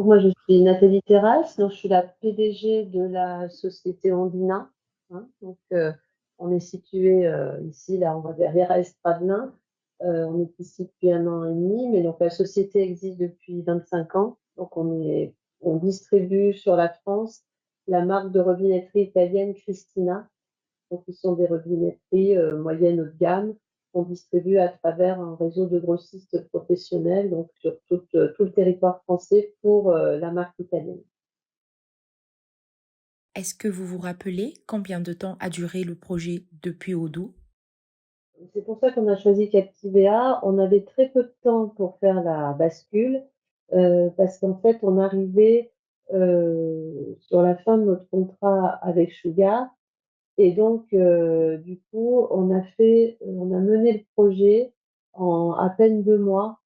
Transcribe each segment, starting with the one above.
Donc moi, je suis Nathalie Terrasse, donc je suis la PDG de la société Ondina, hein. On est situé, ici, là, on va derrière Estravelin. On est ici depuis 1 an et demi, mais donc la société existe depuis 25 ans. On distribue sur la France la marque de robinetterie italienne Christina. Donc ce sont des robinetteries, moyenne haut de gamme qu'on distribue à travers un réseau de grossistes professionnels, donc sur tout le territoire français pour, la marque italienne. Est-ce que vous vous rappelez combien de temps a duré le projet depuis Odoo? C'est pour ça qu'on a choisi Captivea. On avait très peu de temps pour faire la bascule, parce qu'en fait, on arrivait, sur la fin de notre contrat avec Sugar et donc du coup, on a mené le projet en à peine 2 mois,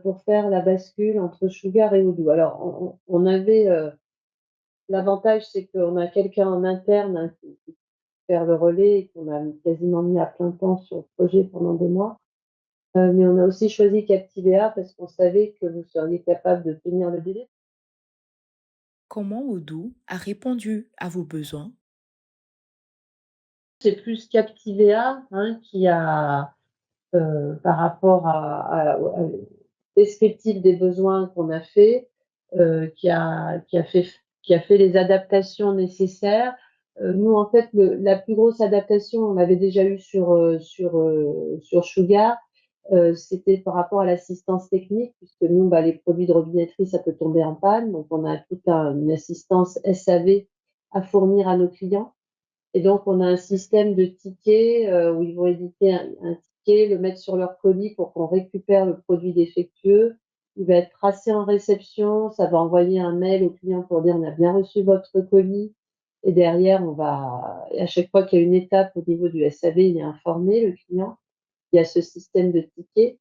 pour faire la bascule entre Sugar et Odoo. Alors on avait, l'avantage, c'est qu'on a quelqu'un en interne, hein, qui peut faire le relais et qu'on a quasiment mis à plein temps sur le projet pendant 2 mois. Mais on a aussi choisi Captivea parce qu'on savait que vous seriez capable de tenir le délai. Comment Odoo a répondu à vos besoins? C'est plus Captivea, hein, qui a, par rapport à descriptif des besoins qu'on a fait, qui a fait les adaptations nécessaires. Nous, en fait, la plus grosse adaptation, on l'avait déjà eue sur Sugar. C'était par rapport à l'assistance technique, puisque nous, bah, les produits de robinetterie, ça peut tomber en panne. Donc, on a toute une assistance SAV à fournir à nos clients. Et donc, on a un système de tickets où ils vont éditer un ticket, le mettre sur leur colis pour qu'on récupère le produit défectueux. Il va être tracé en réception, ça va envoyer un mail au client pour dire: «On a bien reçu votre colis» et derrière, et à chaque fois qu'il y a une étape au niveau du SAV, il est informé, le client. Il y a ce système de tickets.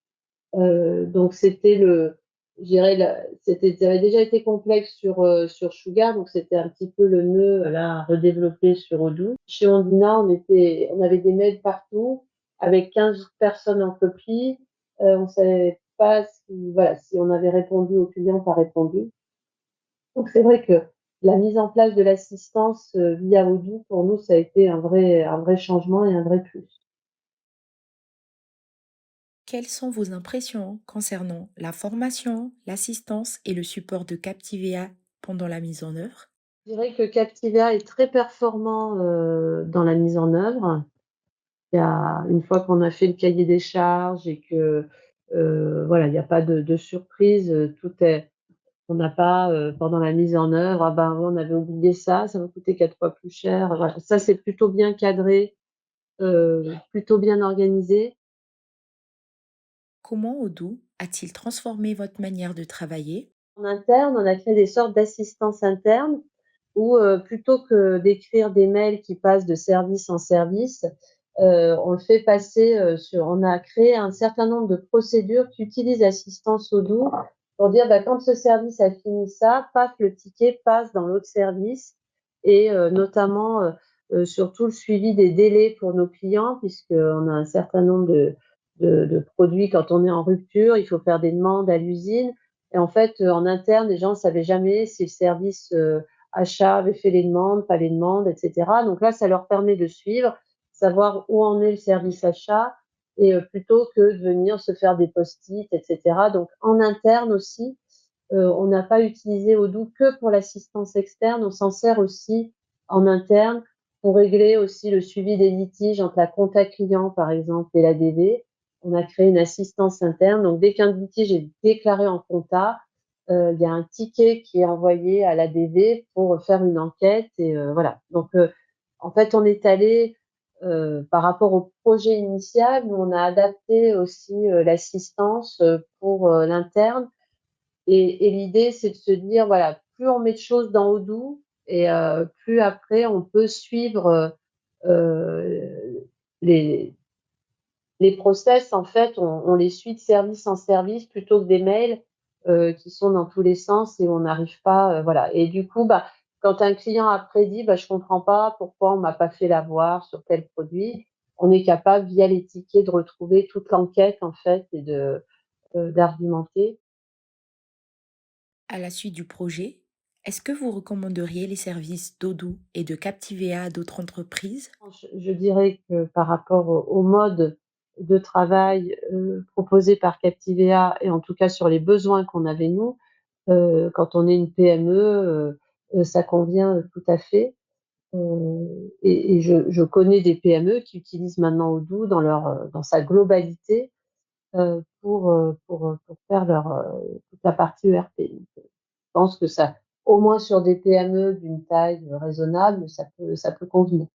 Donc c'était le je dirais la c'était ça avait déjà été complexe sur Sugar, donc c'était un petit peu le nœud, là, à redévelopper sur Odoo. Chez Ondina, on avait des mails partout avec 15 personnes en copie. On savait pas si voilà, si on avait répondu au client, pas répondu. Donc c'est vrai que la mise en place de l'assistance, via Odoo, pour nous, ça a été un vrai changement et un vrai plus. Quelles sont vos impressions concernant la formation, l'assistance et le support de Captivea pendant la mise en œuvre? Je dirais que Captivea est très performant, dans la mise en œuvre. Une fois qu'on a fait le cahier des charges et que, voilà, il y a pas de surprise, tout est on n'a pas, pendant la mise en œuvre: «Ah ben, on avait oublié ça, ça va coûter 4 fois plus cher». Voilà, ça, c'est plutôt bien cadré, plutôt bien organisé. Comment Odoo a-t-il transformé votre manière de travailler? En interne, on a créé des sortes d'assistance interne où, plutôt que d'écrire des mails qui passent de service en service, on le fait passer, on a créé un certain nombre de procédures qui utilisent Assistance Odoo pour dire, bah, quand ce service a fini ça, paf, le ticket passe dans l'autre service et notamment, sur tout le suivi des délais pour nos clients puisqu'on a un certain nombre de produits quand on est en rupture, il faut faire des demandes à l'usine et en fait, en interne, les gens ne savaient jamais si le service, achat avait fait les demandes, pas les demandes et cetera. Donc là, ça leur permet de suivre, savoir où en est le service achat et plutôt que de venir se faire des post-it et cetera. Donc en interne aussi, on n'a pas utilisé Odoo que pour l'assistance externe, on s'en sert aussi en interne pour régler aussi le suivi des litiges entre la compta client, par exemple, et la DV. On a créé une assistance interne, donc dès qu'un litige est déclaré en compta, il y a un ticket qui est envoyé à la DV pour faire une enquête et voilà. En fait, on est allé, par rapport au projet initial, nous on a adapté aussi, l'assistance, pour, l'interne et l'idée, c'est de se dire, voilà, plus on met de choses dans Odoo et plus après on peut suivre, les process en fait, on les suit de service en service plutôt que des mails, qui sont dans tous les sens et on n'arrive pas, voilà et du coup, bah, quand un client après dit: «Bah, je comprends pas pourquoi on m'a pas fait l'avoir sur tel produit», on est capable via les tickets de retrouver toute l'enquête en fait et d'argumenter. À la suite du projet, est-ce que vous recommanderiez les services d'Odoo et de Captivea à d'autres entreprises? Je dirais que par rapport au mode de travail, proposé par Captivea et en tout cas sur les besoins qu'on avait nous, quand on est une PME, ça convient, tout à fait. Et je connais des PME qui utilisent maintenant Odoo dans sa globalité, pour faire toute la partie ERP. Donc, je pense que ça au moins sur des PME d'une taille, raisonnable, ça peut convenir.